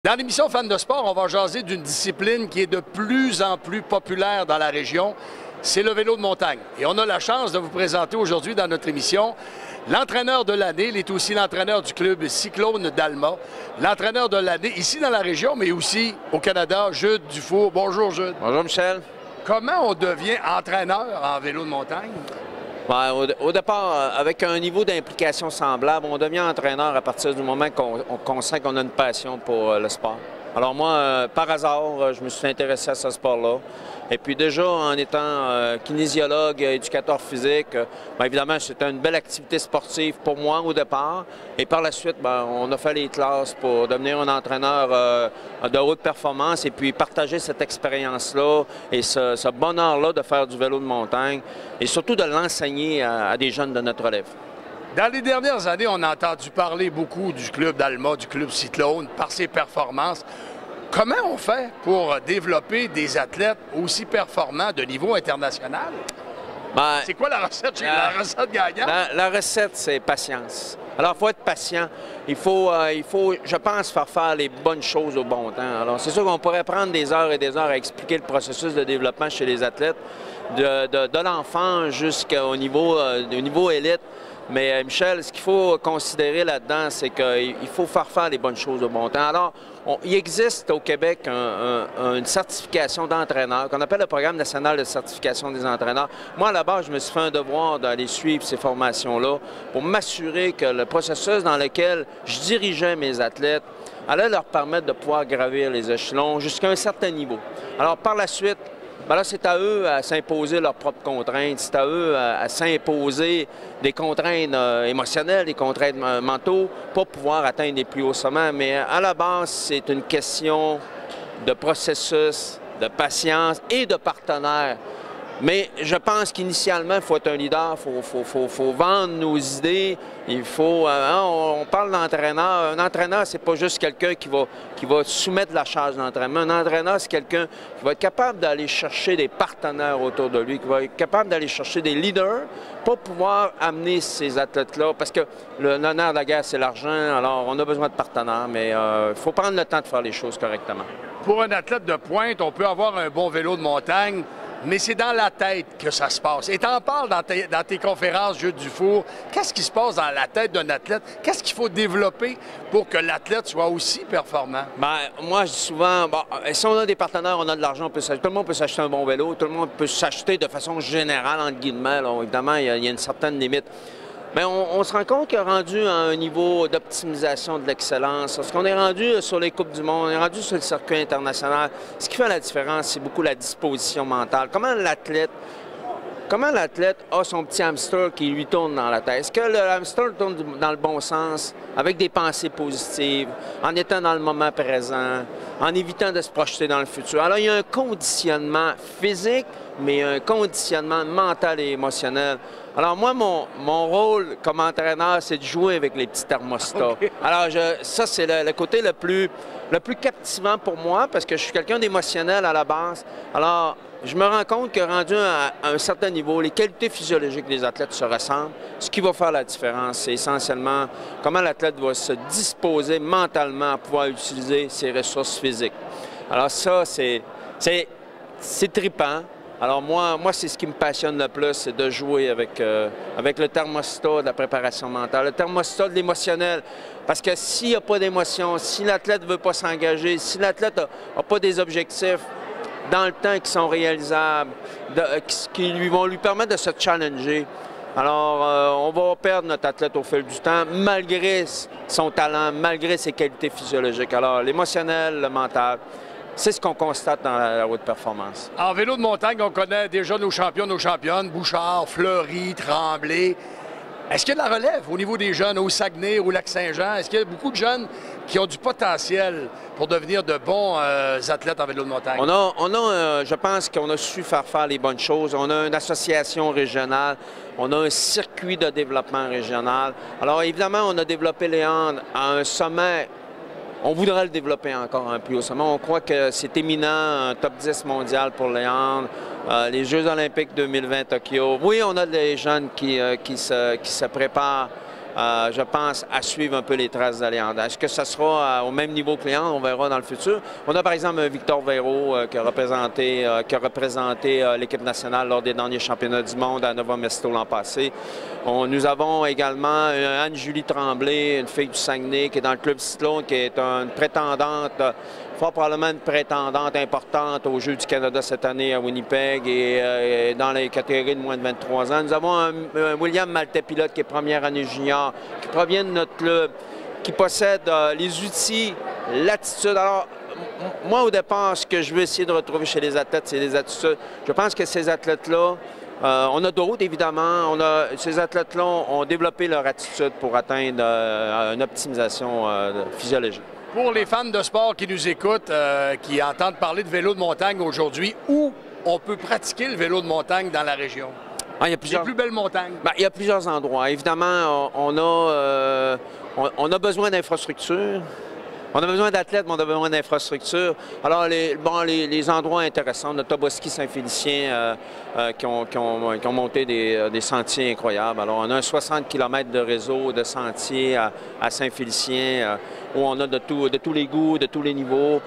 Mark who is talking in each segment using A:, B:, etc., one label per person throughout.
A: Dans l'émission Fans de sport, on va jaser d'une discipline qui est de plus en plus populaire dans la région, c'est le vélo de montagne. Et on a la chance de vous présenter aujourd'hui dans notre émission l'entraîneur de l'année. Il est aussi l'entraîneur du club Cyclone d'Alma. L'entraîneur de l'année ici dans la région, mais aussi au Canada, Jude Dufour. Bonjour Jude.
B: Bonjour Michel.
A: Comment on devient entraîneur en vélo de montagne?
B: Bien, au départ, avec un niveau d'implication semblable, on devient entraîneur à partir du moment qu'on sent qu'on a une passion pour le sport. Alors moi, par hasard, je me suis intéressé à ce sport-là. Et puis déjà, en étant kinésiologue, éducateur physique, bien évidemment, c'était une belle activité sportive pour moi au départ. Et par la suite, bien, on a fait les classes pour devenir un entraîneur de haute performance et puis partager cette expérience-là et ce bonheur-là de faire du vélo de montagne et surtout de l'enseigner à des jeunes de notre relève.
A: Dans les dernières années, on a entendu parler beaucoup du club d'Alma, du club Cyclone, par ses performances. Comment on fait pour développer des athlètes aussi performants de niveau international?
B: Ben,
A: c'est quoi la recette, la recette gagnante?
B: La recette, c'est patience. Alors, il faut être patient. Il faut, je pense, faire les bonnes choses au bon temps. Alors, c'est sûr qu'on pourrait prendre des heures et des heures à expliquer le processus de développement chez les athlètes, de l'enfant jusqu'au niveau élite. Mais Michel, ce qu'il faut considérer là-dedans, c'est qu'il faut faire les bonnes choses au bon temps. Alors, il existe au Québec une certification d'entraîneur qu'on appelle le Programme national de certification des entraîneurs. Moi, à la base, je me suis fait un devoir d'aller suivre ces formations-là pour m'assurer que le processus dans lequel je dirigeais mes athlètes allait leur permettre de pouvoir gravir les échelons jusqu'à un certain niveau. Alors, par la suite, bien là, c'est à eux à s'imposer leurs propres contraintes, c'est à eux à s'imposer des contraintes émotionnelles, des contraintes mentaux pour pouvoir atteindre les plus hauts sommets. Mais à la base, c'est une question de processus, de patience et de partenaires. Mais je pense qu'initialement, il faut être un leader, il faut vendre nos idées, il faut... on parle d'entraîneur. Un entraîneur, c'est pas juste quelqu'un qui va soumettre la charge d'entraînement. Un entraîneur, c'est quelqu'un qui va être capable d'aller chercher des partenaires autour de lui, qui va être capable d'aller chercher des leaders pour pouvoir amener ces athlètes-là. Parce que l'honneur de la guerre, c'est l'argent, alors on a besoin de partenaires, mais il faut prendre le temps de faire les choses correctement.
A: Pour un athlète de pointe, on peut avoir un bon vélo de montagne, mais c'est dans la tête que ça se passe. Et tu en parles dans tes conférences, Jude Dufour. Qu'est-ce qui se passe dans la tête d'un athlète? Qu'est-ce qu'il faut développer pour que l'athlète soit aussi performant?
B: Bien, moi, je dis souvent, bon, si on a des partenaires, on a de l'argent, tout le monde peut s'acheter un bon vélo, tout le monde peut s'acheter de façon générale, entre guillemets. Là, évidemment, il y a une certaine limite. Mais on se rend compte qu'on est rendu à un niveau d'optimisation de l'excellence. Parce qu'on est rendu sur les Coupes du Monde, on est rendu sur le circuit international. Ce qui fait la différence, c'est beaucoup la disposition mentale. Comment l'athlète a son petit hamster qui lui tourne dans la tête? Est-ce que le hamster tourne dans le bon sens, avec des pensées positives, en étant dans le moment présent, en évitant de se projeter dans le futur? Alors, il y a un conditionnement physique, mais un conditionnement mental et émotionnel. Alors moi, mon rôle comme entraîneur, c'est de jouer avec les petits thermostats. Okay. Alors ça, c'est le côté le plus captivant pour moi parce que je suis quelqu'un d'émotionnel à la base. Alors, je me rends compte que rendu à un certain niveau, les qualités physiologiques des athlètes se ressemblent. Ce qui va faire la différence, c'est essentiellement comment l'athlète va se disposer mentalement à pouvoir utiliser ses ressources physiques. Alors ça, c'est trippant. Alors moi c'est ce qui me passionne le plus, c'est de jouer avec le thermostat de la préparation mentale, le thermostat de l'émotionnel. Parce que s'il n'y a pas d'émotion, si l'athlète ne veut pas s'engager, si l'athlète n'a pas des objectifs dans le temps qui sont réalisables, qui vont lui permettre de se challenger, alors on va perdre notre athlète au fil du temps, malgré son talent, malgré ses qualités physiologiques. Alors l'émotionnel, le mental, c'est ce qu'on constate dans la haute performance.
A: En vélo de montagne, on connaît déjà nos champions, nos championnes, Bouchard, Fleury, Tremblay. Est-ce qu'il y a de la relève au niveau des jeunes au Saguenay, au Lac-Saint-Jean? Est-ce qu'il y a beaucoup de jeunes qui ont du potentiel pour devenir de bons athlètes en vélo de montagne?
B: Je pense qu'on a su faire les bonnes choses. On a une association régionale, on a un circuit de développement régional. Alors évidemment, on a développé Léandre à un sommet. On voudrait le développer encore un plus haut sommet. On croit que c'est éminent, un top 10 mondial pour Léandre, les Jeux olympiques 2020 Tokyo. Oui, on a des jeunes qui se préparent je pense, à suivre un peu les traces de Léandre. Est-ce que ça sera au même niveau que Léandre? On verra dans le futur. On a par exemple Victor Véro qui a représenté l'équipe nationale lors des derniers championnats du monde à Nova Mesto l'an passé. Nous avons également Anne-Julie Tremblay, une fille du Saguenay qui est dans le club Cyclone, qui est une prétendante, fort probablement une prétendante importante aux Jeux du Canada cette année à Winnipeg et dans les catégories de moins de 23 ans. Nous avons un William Maltais-Pilote qui est première année junior, qui provient de notre club, qui possède les outils, l'attitude. Alors, moi, au départ, ce que je veux essayer de retrouver chez les athlètes, c'est les attitudes. Je pense que ces athlètes-là, on a d'autres, évidemment. Ces athlètes-là ont développé leur attitude pour atteindre une optimisation physiologique.
A: Pour les fans de sport qui nous écoutent, qui entendent parler de vélo de montagne aujourd'hui, où on peut pratiquer le vélo de montagne dans la région?
B: Il y a plusieurs...
A: Les plus belles montagnes?
B: Il y a plusieurs endroits. Évidemment, on a besoin d'infrastructures. On a besoin d'athlètes, mais on a besoin d'infrastructures. Alors, les endroits intéressants, notre Toboski Saint-Félicien qui ont monté des sentiers incroyables. Alors, on a un 60 km de réseau de sentiers à Saint-Félicien où on a de tous les goûts, de tous les niveaux.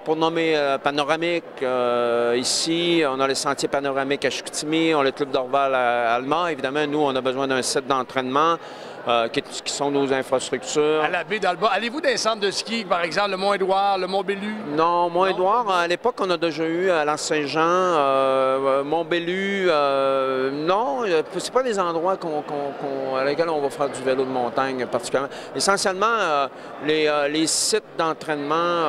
B: Pour nommer Panoramique, ici, on a les sentiers panoramiques à Chicoutimi, on a le Club d'Orval à Alma. Évidemment, nous, on a besoin d'un site d'entraînement. Qui sont nos infrastructures.
A: À la baie d'Alba. Allez-vous dans les centres de ski, par exemple, le Mont-Édouard, le Mont-Bélu?
B: Non, Mont-Édouard, à l'époque, on a déjà eu à l'Anse-Saint-Jean, Mont-Bélu, non, c'est pas des endroits à lesquels on va faire du vélo de montagne particulièrement. Essentiellement, les sites d'entraînement,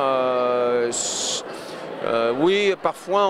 B: oui, parfois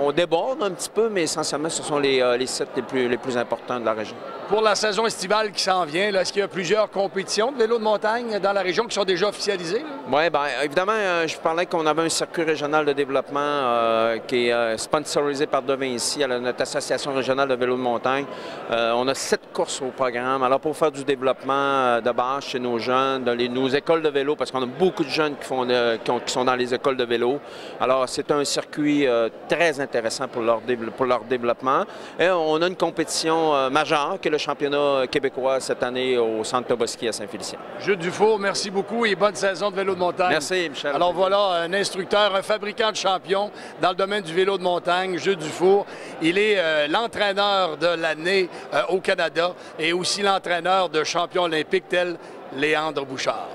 B: on déborde un petit peu, mais essentiellement, ce sont les sites les plus importants de la région.
A: Pour la saison estivale qui s'en vient, est-ce qu'il y a plusieurs compétitions de vélo de montagne dans la région qui sont déjà officialisées? Oui,
B: bien, évidemment, je parlais qu'on avait un circuit régional de développement qui est sponsorisé par De Vinci, notre association régionale de vélo de montagne. On a 7 courses au programme. Alors, pour faire du développement de base chez nos jeunes, dans nos écoles de vélo, parce qu'on a beaucoup de jeunes qui sont dans les écoles de vélo. Alors, c'est un circuit très intéressant pour leur développement. Et on a une compétition majeure, qui est le championnat québécois cette année au Centre Toboski à Saint-Félicien.
A: Jules Dufour, merci beaucoup et bonne saison de vélo de montagne.
B: Merci, Michel.
A: Alors voilà, un instructeur, un fabricant de champions dans le domaine du vélo de montagne, Jules Dufour. Il est l'entraîneur de l'année au Canada et aussi l'entraîneur de champions olympiques tels Léandre Bouchard.